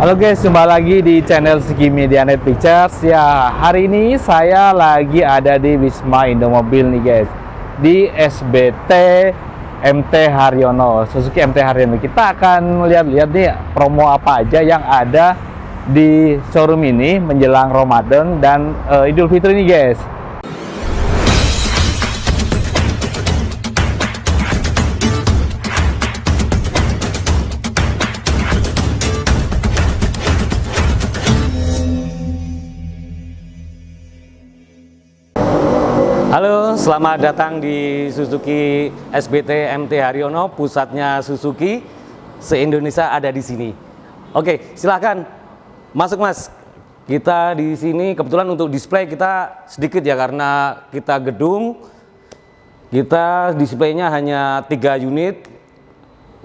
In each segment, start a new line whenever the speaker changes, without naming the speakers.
Halo guys, jumpa lagi di channel Segi Medianet Pictures. Ya, hari ini saya lagi ada di Wisma Indomobil nih guys, di SBT MT Haryono, Suzuki MT Haryono. Kita akan lihat-lihat nih promo apa aja yang ada di showroom ini menjelang Ramadan dan Idul Fitri nih guys. Halo, selamat datang di Suzuki SBT MT Haryono, pusatnya Suzuki se-Indonesia ada di sini. Oke, silahkan masuk Mas. Kita di sini kebetulan untuk display kita sedikit ya, karena kita gedung, kita displaynya hanya 3 unit.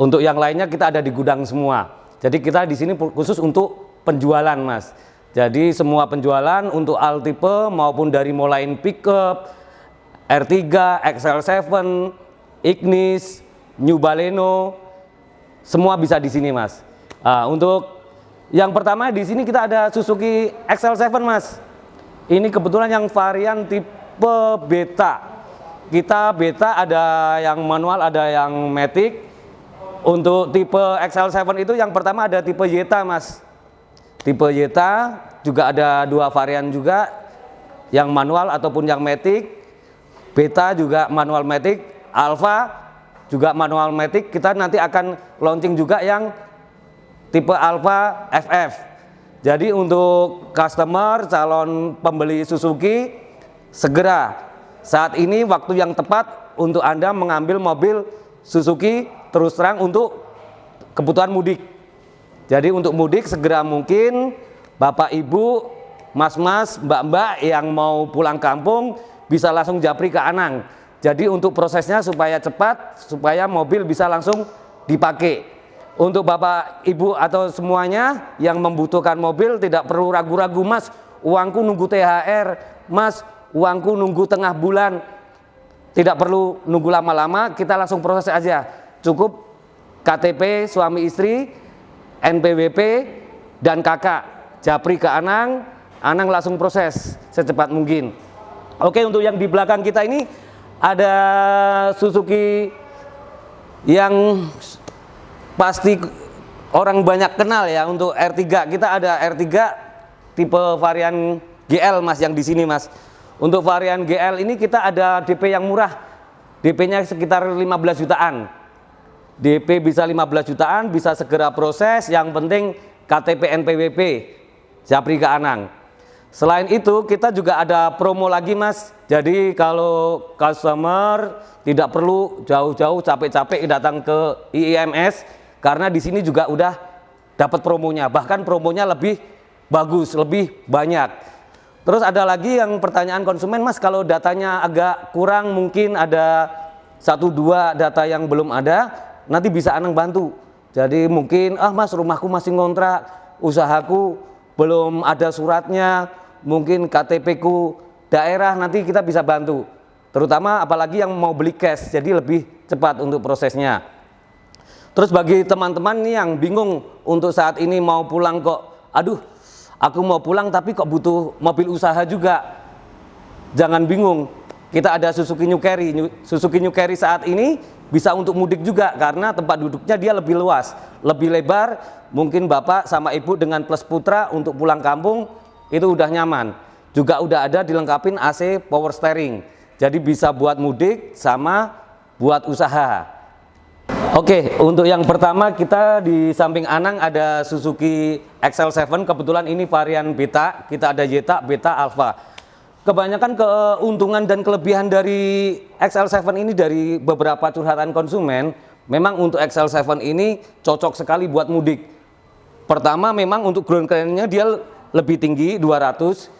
Untuk yang lainnya kita ada di gudang semua. Jadi kita di sini khusus untuk penjualan Mas. Jadi semua penjualan untuk Altipe maupun dari mulai pickup, R3, XL7, Ignis, New Baleno, semua bisa di sini Mas. Untuk yang pertama di sini kita ada Suzuki XL7 Mas. Ini kebetulan yang varian tipe beta. Kita beta ada yang manual, ada yang matic. Untuk tipe XL7 itu yang pertama ada tipe Yeta Mas. Tipe Yeta juga ada 2 varian juga, yang manual ataupun yang matic. Beta juga manual matic, Alpha juga manual matic. Kita nanti akan launching juga yang tipe Alpha FF. Jadi untuk customer, calon pembeli Suzuki, segera saat ini waktu yang tepat untuk Anda mengambil mobil Suzuki terus terang untuk kebutuhan mudik. Jadi untuk mudik segera mungkin Bapak Ibu, Mas-mas, Mbak-mbak yang mau pulang kampung bisa langsung japri ke Anang. Jadi untuk prosesnya supaya cepat, supaya mobil bisa langsung dipakai. Untuk Bapak Ibu atau semuanya yang membutuhkan mobil tidak perlu ragu-ragu, Mas, uangku nunggu THR, Mas, uangku nunggu tengah bulan. Tidak perlu nunggu lama-lama, kita langsung proses aja. Cukup KTP suami istri, NPWP, dan kakak. Japri ke Anang, Anang langsung proses secepat mungkin. Oke, untuk yang di belakang kita ini ada Suzuki yang pasti orang banyak kenal ya. Untuk R3 kita ada R3 tipe varian GL Mas, yang di sini Mas. Untuk varian GL ini kita ada DP yang murah, DP-nya sekitar 15 jutaan. DP bisa 15 jutaan, bisa segera proses. Yang penting KTP NPWP, japri ke Anang. Selain itu kita juga ada promo lagi Mas. Jadi kalau customer tidak perlu jauh-jauh capek-capek datang ke IIMS, karena di sini juga udah dapat promonya. Bahkan promonya lebih bagus, lebih banyak. Terus ada lagi yang pertanyaan konsumen, Mas, kalau datanya agak kurang, mungkin ada 1-2 data yang belum ada, nanti bisa Anang bantu. Jadi mungkin Mas, rumahku masih ngontrak, usahaku belum ada suratnya, mungkin KTP ku daerah, nanti kita bisa bantu. Terutama apalagi yang mau beli cash, jadi lebih cepat untuk prosesnya. Terus bagi teman-teman nih yang bingung untuk saat ini mau pulang kok, aduh aku mau pulang tapi kok butuh mobil usaha juga. Jangan bingung, kita ada Suzuki New Carry. Suzuki New Carry saat ini bisa untuk mudik juga, karena tempat duduknya dia lebih luas, lebih lebar. Mungkin Bapak sama Ibu dengan plus putra untuk pulang kampung itu udah nyaman. Juga udah ada dilengkapin AC power steering. Jadi bisa buat mudik sama buat usaha. Oke, untuk yang pertama kita di samping Anang ada Suzuki XL7. Kebetulan ini varian beta. Kita ada Yeta, Beta, Alpha. Kebanyakan keuntungan dan kelebihan dari XL7 ini dari beberapa curhatan konsumen, memang untuk XL7 ini cocok sekali buat mudik. Pertama memang untuk ground clearance-nya dia lebih tinggi 200.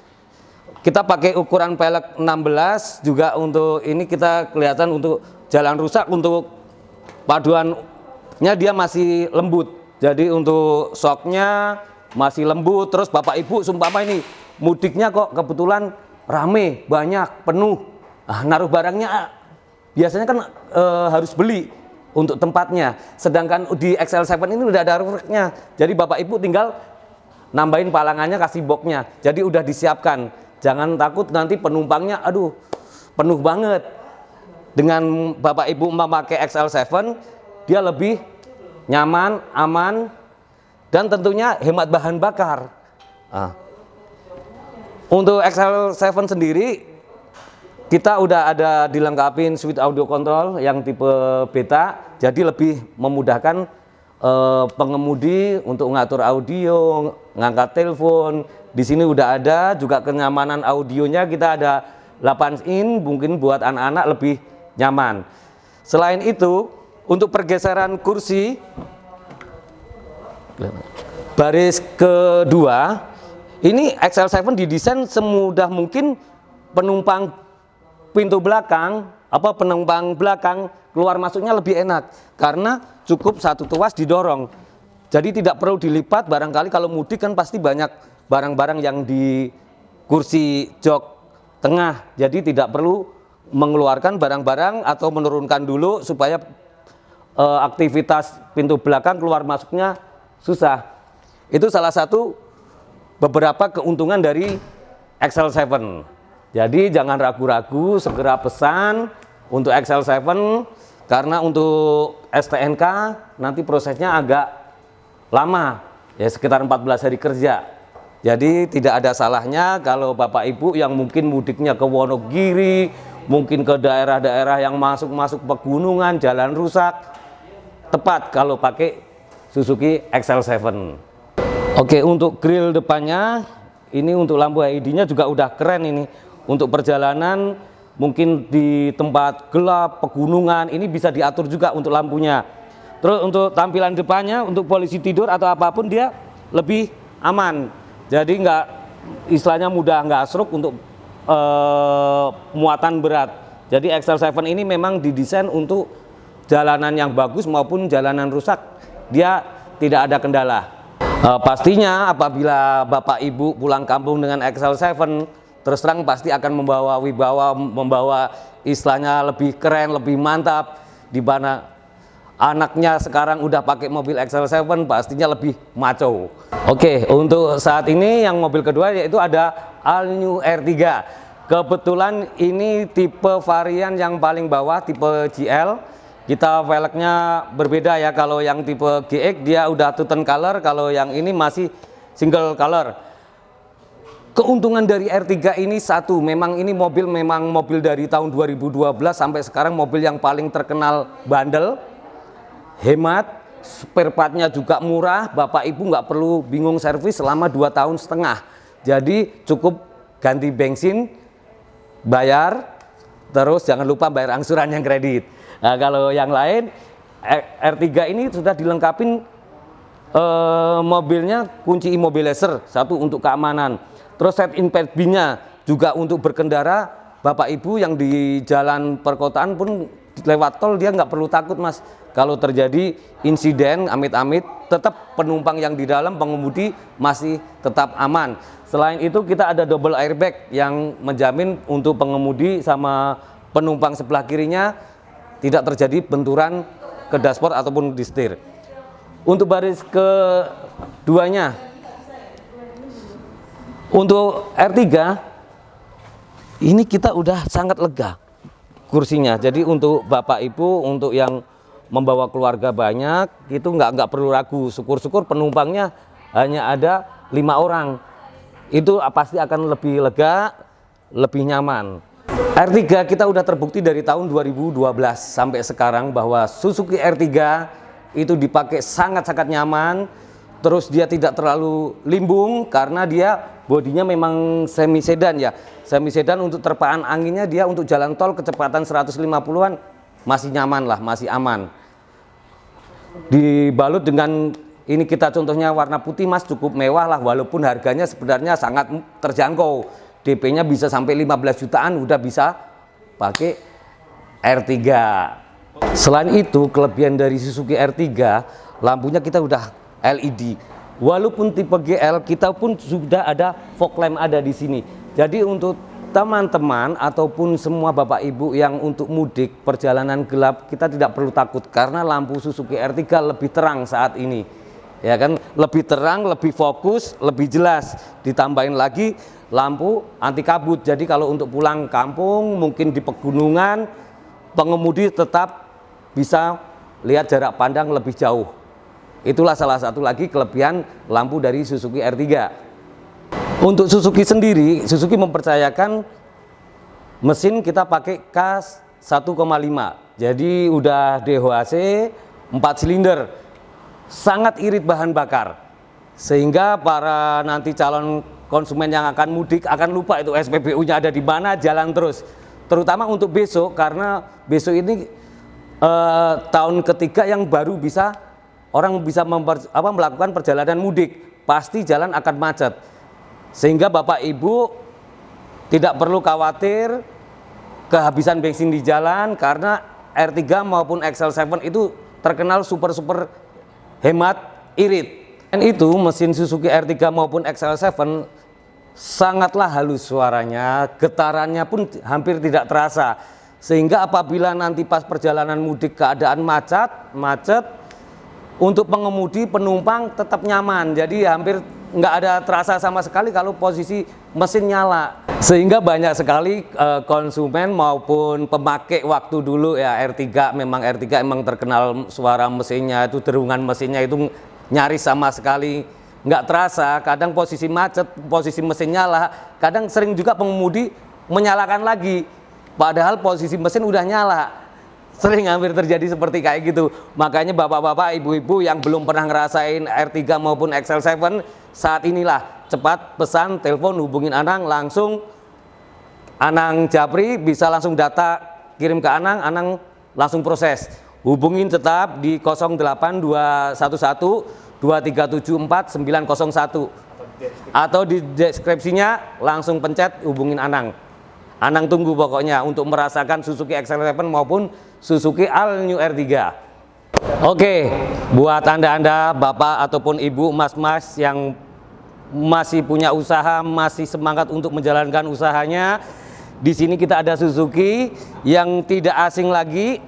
Kita pakai ukuran pelek 16 juga. Untuk ini kita kelihatan untuk jalan rusak, untuk paduannya dia masih lembut. Jadi untuk shocknya masih lembut. Terus Bapak Ibu sumpama ini mudiknya kok kebetulan rame, banyak, penuh, naruh barangnya biasanya kan harus beli untuk tempatnya. Sedangkan di XL7 ini udah ada raknya. Jadi Bapak Ibu tinggal nambahin palangannya, kasih boxnya. Jadi udah disiapkan. Jangan takut nanti penumpangnya, aduh penuh banget. Dengan Bapak Ibu memakai XL7, dia lebih nyaman, aman, dan tentunya hemat bahan bakar. Untuk XL7 sendiri, kita udah ada dilengkapin suite audio control yang tipe beta, jadi lebih memudahkan pengemudi untuk ngatur audio, ngangkat telepon. Di sini udah ada juga kenyamanan audionya, kita ada 8 in, mungkin buat anak-anak lebih nyaman. Selain itu, untuk pergeseran kursi baris kedua, ini XL7 didesain semudah mungkin penumpang pintu belakang, penumpang belakang keluar masuknya lebih enak karena cukup satu tuas didorong. Jadi tidak perlu dilipat, barangkali kalau mudik kan pasti banyak barang-barang yang di kursi jok tengah, jadi tidak perlu mengeluarkan barang-barang atau menurunkan dulu supaya aktivitas pintu belakang keluar masuknya susah. Itu salah satu beberapa keuntungan dari XL7. Jadi jangan ragu-ragu, segera pesan untuk XL7 karena untuk STNK nanti prosesnya agak lama, ya sekitar 14 hari kerja. Jadi tidak ada salahnya kalau Bapak Ibu yang mungkin mudiknya ke Wonogiri, mungkin ke daerah-daerah yang masuk-masuk pegunungan, jalan rusak, tepat kalau pakai Suzuki XL7. Oke, untuk grill depannya, ini untuk lampu LED-nya juga udah keren ini. Untuk perjalanan, mungkin di tempat gelap, pegunungan, ini bisa diatur juga untuk lampunya. Terus untuk tampilan depannya, untuk polisi tidur atau apapun dia lebih aman. Jadi nggak, istilahnya mudah nggak stroke untuk muatan berat. Jadi XL7 ini memang didesain untuk jalanan yang bagus maupun jalanan rusak, dia tidak ada kendala. Pastinya apabila Bapak Ibu pulang kampung dengan XL7, terus terang pasti akan membawa wibawa, membawa istilahnya lebih keren, lebih mantap. Di mana anaknya sekarang udah pakai mobil XL7 pastinya lebih maco. Oke, untuk saat ini yang mobil kedua yaitu ada All New R3. Kebetulan ini tipe varian yang paling bawah, tipe GL. Kita velgnya berbeda ya, kalau yang tipe GX dia udah two tone color, kalau yang ini masih single color. Keuntungan dari R3 ini satu, memang ini mobil dari tahun 2012 sampai sekarang mobil yang paling terkenal bandel, hemat, spare partnya juga murah, Bapak Ibu nggak perlu bingung servis selama 2,5 tahun. Jadi cukup ganti bensin, bayar, terus jangan lupa bayar angsuran yang kredit. Nah, kalau yang lain, R3 ini sudah dilengkapin mobilnya kunci immobilizer, satu untuk keamanan. Terus set impact bin-nya juga untuk berkendara, Bapak Ibu yang di jalan perkotaan pun lewat tol dia nggak perlu takut Mas. Kalau terjadi insiden amit-amit, tetap penumpang yang di dalam, pengemudi masih tetap aman. Selain itu kita ada double airbag yang menjamin untuk pengemudi sama penumpang sebelah kirinya tidak terjadi benturan ke dashboard ataupun di setir. Untuk baris keduanya, untuk R3 ini kita udah sangat lega kursinya. Jadi untuk Bapak Ibu, untuk yang membawa keluarga banyak, itu nggak perlu ragu. Syukur-syukur penumpangnya hanya ada 5 orang. Itu pasti akan lebih lega, lebih nyaman. R3 kita udah terbukti dari tahun 2012 sampai sekarang bahwa Suzuki R3 itu dipakai sangat-sangat nyaman. Terus dia tidak terlalu limbung karena dia bodinya memang semi sedan ya. Semi sedan untuk terpaan anginnya dia untuk jalan tol kecepatan 150-an masih nyaman lah, masih aman. Dibalut dengan ini, kita contohnya warna putih Mas, cukup mewah lah, walaupun harganya sebenarnya sangat terjangkau. DP-nya bisa sampai 15 jutaan udah bisa pakai R3. Selain itu, kelebihan dari Suzuki R3, lampunya kita udah LED. Walaupun tipe GL kita pun sudah ada fog lamp ada di sini. Jadi untuk teman-teman ataupun semua Bapak Ibu yang untuk mudik perjalanan gelap, kita tidak perlu takut karena lampu Suzuki R3 lebih terang saat ini. ya kan, lebih terang, lebih fokus, lebih jelas. Ditambahin lagi lampu anti kabut. Jadi kalau untuk pulang kampung, mungkin di pegunungan, pengemudi tetap bisa lihat jarak pandang lebih jauh. Itulah salah satu lagi kelebihan lampu dari Suzuki R3. Untuk Suzuki sendiri, Suzuki mempercayakan mesin kita pakai K1,5. Jadi udah DHC 4 silinder. Sangat irit bahan bakar. Sehingga para nanti calon konsumen yang akan mudik akan lupa itu SPBU-nya ada di mana, jalan terus. Terutama untuk besok, karena besok ini tahun ketiga yang baru bisa orang bisa melakukan perjalanan mudik. Pasti jalan akan macet. Sehingga Bapak Ibu tidak perlu khawatir kehabisan bensin di jalan, karena R3 maupun XL7 itu terkenal super hemat irit. Dan itu mesin Suzuki R3 maupun XL7 sangatlah halus suaranya, getarannya pun hampir tidak terasa. Sehingga apabila nanti pas perjalanan mudik keadaan macet, untuk pengemudi penumpang tetap nyaman. Jadi hampir nggak ada terasa sama sekali kalau posisi mesin nyala. Sehingga banyak sekali konsumen maupun pemakai waktu dulu ya R3 emang terkenal suara mesinnya itu, derungan mesinnya itu nyaris sama sekali nggak terasa. Kadang posisi macet, posisi mesin nyala, kadang sering juga pengemudi menyalakan lagi, padahal posisi mesin udah nyala. Sering hampir terjadi seperti kayak gitu. Makanya bapak-bapak, ibu-ibu yang belum pernah ngerasain R3 maupun XL7, saat inilah cepat pesan, telepon, hubungin Anang langsung. Anang Japri bisa langsung data kirim ke Anang langsung proses. Hubungin tetap di 08211 2374 901 atau di deskripsinya langsung pencet hubungin Anang. Anang tunggu pokoknya untuk merasakan Suzuki XL7 maupun Suzuki All New R3. Oke, buat anda-anda bapak ataupun ibu, mas-mas yang masih punya usaha, masih semangat untuk menjalankan usahanya, di sini kita ada Suzuki yang tidak asing lagi,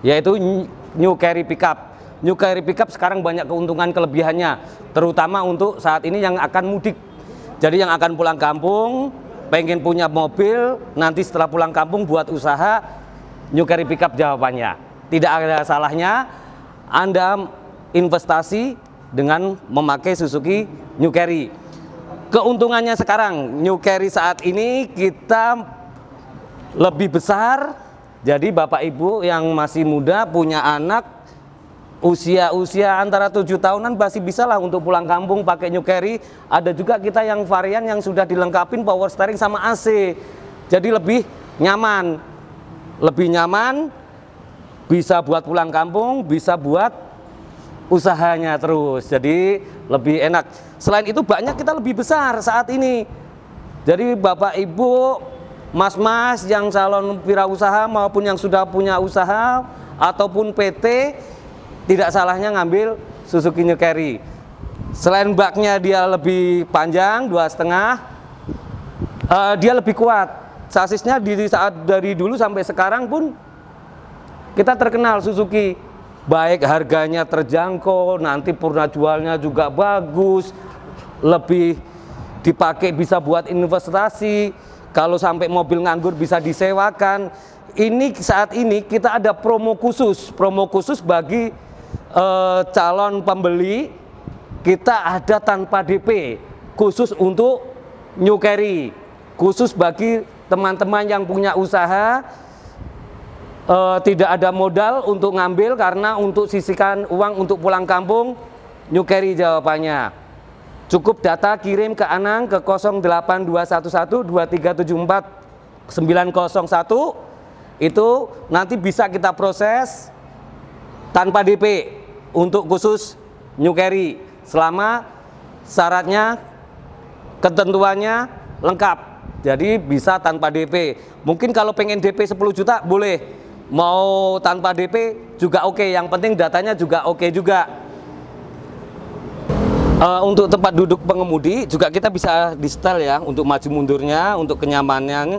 yaitu New Carry Pickup. New Carry Pickup sekarang banyak keuntungan kelebihannya, terutama untuk saat ini yang akan mudik. Jadi yang akan pulang kampung, pengen punya mobil, nanti setelah pulang kampung buat usaha, New Carry Pickup jawabannya. Tidak ada salahnya Anda investasi dengan memakai Suzuki New Carry. Keuntungannya sekarang, New Carry saat ini kita lebih besar. Jadi Bapak Ibu yang masih muda, punya anak usia antara 7 tahunan masih bisa lah untuk pulang kampung pakai New Carry. Ada juga kita yang varian yang sudah dilengkapin power steering sama AC. Jadi lebih nyaman, bisa buat pulang kampung, bisa buat usahanya terus. Jadi lebih enak. Selain itu banyak kita lebih besar saat ini. Jadi Bapak Ibu, mas-mas yang calon wirausaha maupun yang sudah punya usaha ataupun PT, tidak salahnya ngambil Suzuki New Carry. Selain baknya dia lebih panjang 2,5, dia lebih kuat. Sasisnya dari dulu sampai sekarang pun kita terkenal Suzuki, baik harganya terjangkau, nanti purna jualnya juga bagus, lebih dipakai bisa buat investasi. Kalau sampai mobil nganggur bisa disewakan. Ini saat ini kita ada promo khusus bagi calon pembeli. Kita ada tanpa DP khusus untuk New Carry, khusus bagi teman-teman yang punya usaha. Tidak ada modal untuk ngambil, karena untuk sisihkan uang untuk pulang kampung, New Carry jawabannya. Cukup data kirim ke Anang ke 08211 2374 901, itu nanti bisa kita proses tanpa DP untuk khusus New Carry, selama syaratnya, ketentuannya lengkap. Jadi bisa tanpa DP. Mungkin kalau pengen DP 10 juta boleh, mau tanpa DP juga oke, yang penting datanya juga oke juga. Untuk tempat duduk pengemudi juga kita bisa di setel ya, untuk maju mundurnya, untuk kenyamanannya.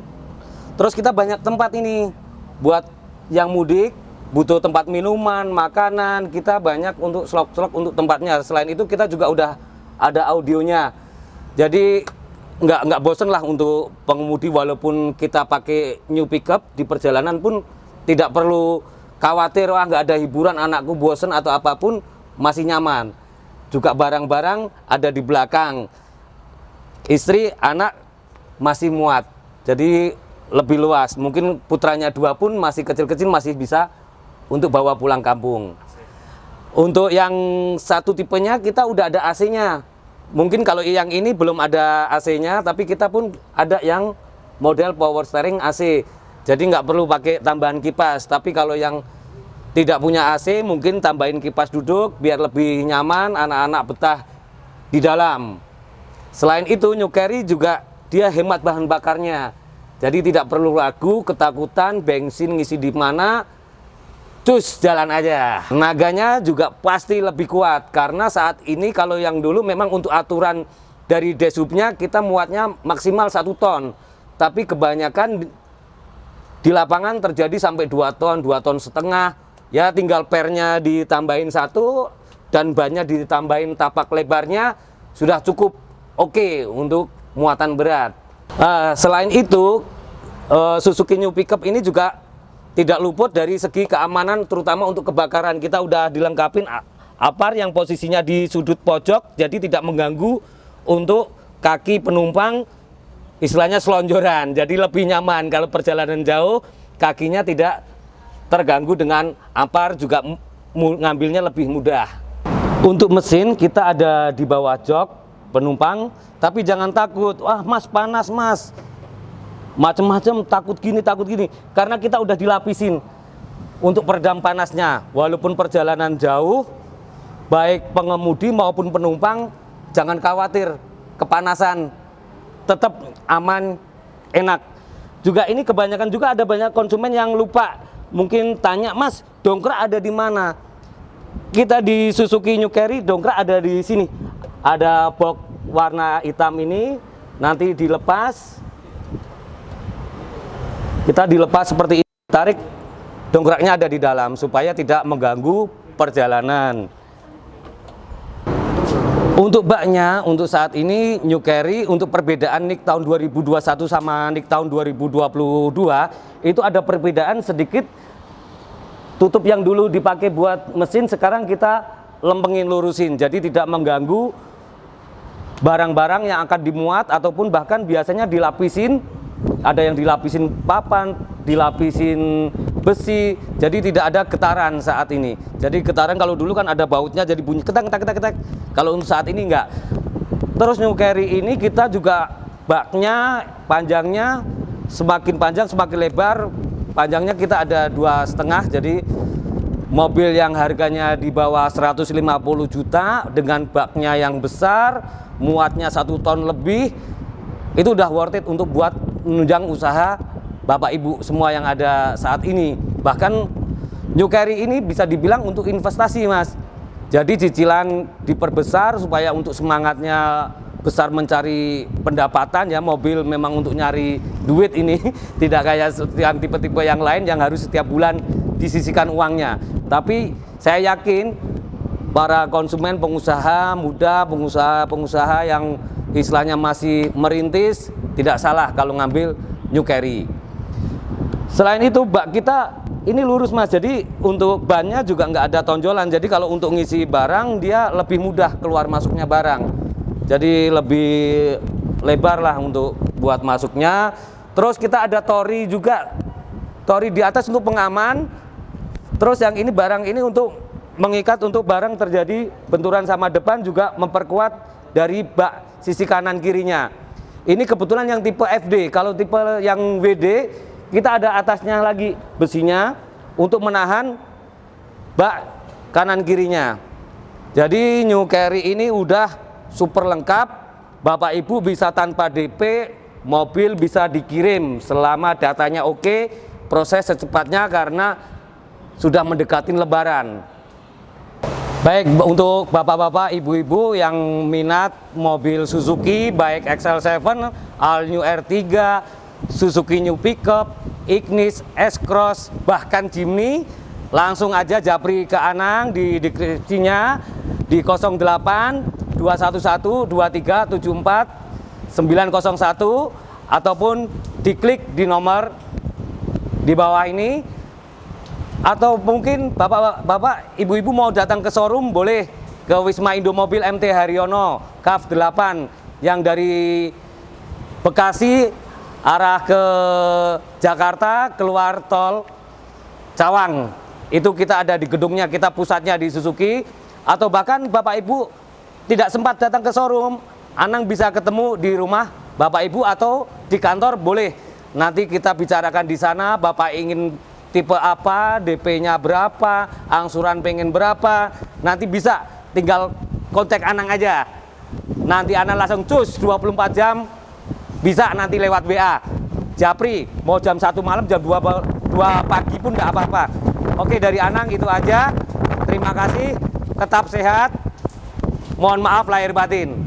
Terus kita banyak tempat ini buat yang mudik, butuh tempat minuman, makanan, kita banyak untuk slot-slot untuk tempatnya. Selain itu kita juga udah ada audionya. Jadi nggak bosen lah untuk pengemudi, walaupun kita pakai new pickup di perjalanan pun tidak perlu khawatir wah nggak ada hiburan, anakku bosen atau apapun, masih nyaman. Juga barang-barang ada di belakang, istri, anak masih muat, jadi lebih luas. Mungkin putranya 2 pun masih kecil-kecil, masih bisa untuk bawa pulang kampung. Untuk yang satu tipenya kita udah ada AC-nya. Mungkin kalau yang ini belum ada AC-nya, tapi kita pun ada yang model power steering AC. Jadi nggak perlu pakai tambahan kipas. Tapi kalau yang tidak punya AC, mungkin tambahin kipas duduk biar lebih nyaman, anak-anak betah di dalam. Selain itu, New Carry juga dia hemat bahan bakarnya. Jadi tidak perlu ragu, ketakutan, bensin ngisi di mana, cus jalan aja. Tenaganya juga pasti lebih kuat, karena saat ini kalau yang dulu memang untuk aturan dari deshubnya kita muatnya maksimal 1 ton. Tapi kebanyakan di lapangan terjadi sampai 2 ton, 2 ton setengah. Ya tinggal pernya ditambahin 1 dan bannya ditambahin tapak lebarnya, sudah cukup oke untuk muatan berat. Selain itu, Suzuki New Pickup ini juga tidak luput dari segi keamanan, terutama untuk kebakaran. Kita udah dilengkapin apar yang posisinya di sudut pojok, jadi tidak mengganggu untuk kaki penumpang, istilahnya selonjoran. Jadi lebih nyaman kalau perjalanan jauh, kakinya tidak terganggu dengan apar, juga ngambilnya lebih mudah. Untuk mesin kita ada di bawah jok penumpang, tapi jangan takut, wah mas panas mas, macam-macam, takut gini, karena kita udah dilapisin untuk peredam panasnya. Walaupun perjalanan jauh, baik pengemudi maupun penumpang jangan khawatir kepanasan, tetap aman, enak. Juga ini kebanyakan juga ada banyak konsumen yang lupa, mungkin tanya, mas dongkrak ada di mana? Kita di Suzuki New Carry dongkrak ada di sini, ada box warna hitam ini, nanti dilepas, kita dilepas seperti ini, tarik, dongkraknya ada di dalam supaya tidak mengganggu perjalanan. Untuk baknya, untuk saat ini New Carry, untuk perbedaan NIK tahun 2021 sama NIK tahun 2022 itu ada perbedaan sedikit. Tutup yang dulu dipakai buat mesin sekarang kita lempengin, lurusin, jadi tidak mengganggu barang-barang yang akan dimuat, ataupun bahkan biasanya dilapisin, ada yang dilapisin papan, dilapisin besi, jadi tidak ada getaran saat ini. Jadi getaran kalau dulu kan ada bautnya jadi bunyi ketak ketak ketak ketak. Kalau untuk saat ini enggak. Terus New Carry ini kita juga baknya, panjangnya semakin panjang semakin lebar. Panjangnya kita ada 2,5, jadi mobil yang harganya di bawah 150 juta dengan baknya yang besar, muatnya 1 ton lebih, itu udah worth it untuk buat menunjang usaha Bapak Ibu semua yang ada saat ini. Bahkan New Carry ini bisa dibilang untuk investasi mas. Jadi cicilan diperbesar supaya untuk semangatnya besar mencari pendapatan ya. Mobil memang untuk nyari duit ini, tidak kayak yang tipe-tipe yang lain yang harus setiap bulan disisihkan uangnya. Tapi saya yakin para konsumen, pengusaha muda, pengusaha yang istilahnya masih merintis, tidak salah kalau ngambil New Carry. Selain itu bak kita ini lurus mas, jadi untuk bannya juga nggak ada tonjolan. Jadi kalau untuk ngisi barang dia lebih mudah keluar masuknya barang. Jadi lebih lebar lah untuk buat masuknya. Terus kita ada tori juga, tori di atas untuk pengaman. Terus yang ini barang ini untuk mengikat untuk barang terjadi benturan sama depan, juga memperkuat dari bak sisi kanan kirinya. Ini kebetulan yang tipe FD. Kalau tipe yang WD kita ada atasnya lagi besinya untuk menahan bak kanan kirinya. Jadi New Carry ini udah super lengkap. Bapak Ibu bisa tanpa DP, mobil bisa dikirim selama datanya oke, proses secepatnya karena sudah mendekatin lebaran. Baik, untuk bapak-bapak, ibu-ibu yang minat mobil Suzuki, baik XL7, All New R3, Suzuki New Pickup, Ignis, S-Cross, bahkan Jimny, Langsung aja japri ke Anang di deskripsinya di 08 211 23 74 901 ataupun diklik di nomor di bawah ini. Atau mungkin bapak-bapak, ibu-ibu mau datang ke showroom boleh ke Wisma Indomobil MT Haryono KAF 8 yang dari Bekasi arah ke Jakarta keluar tol Cawang. Itu kita ada di gedungnya, kita pusatnya di Suzuki. Atau bahkan Bapak Ibu tidak sempat datang ke showroom, Anang bisa ketemu di rumah Bapak Ibu atau di kantor boleh. Nanti kita bicarakan di sana, Bapak ingin tipe apa, DP-nya berapa, angsuran pengen berapa. Nanti bisa tinggal kontak Anang aja. Nanti Anang langsung cus 24 jam, bisa nanti lewat WA. Japri, mau jam 1 malam, jam 2 pagi pun nggak apa-apa. Oke, dari Anang itu aja. Terima kasih, tetap sehat. Mohon maaf lahir batin.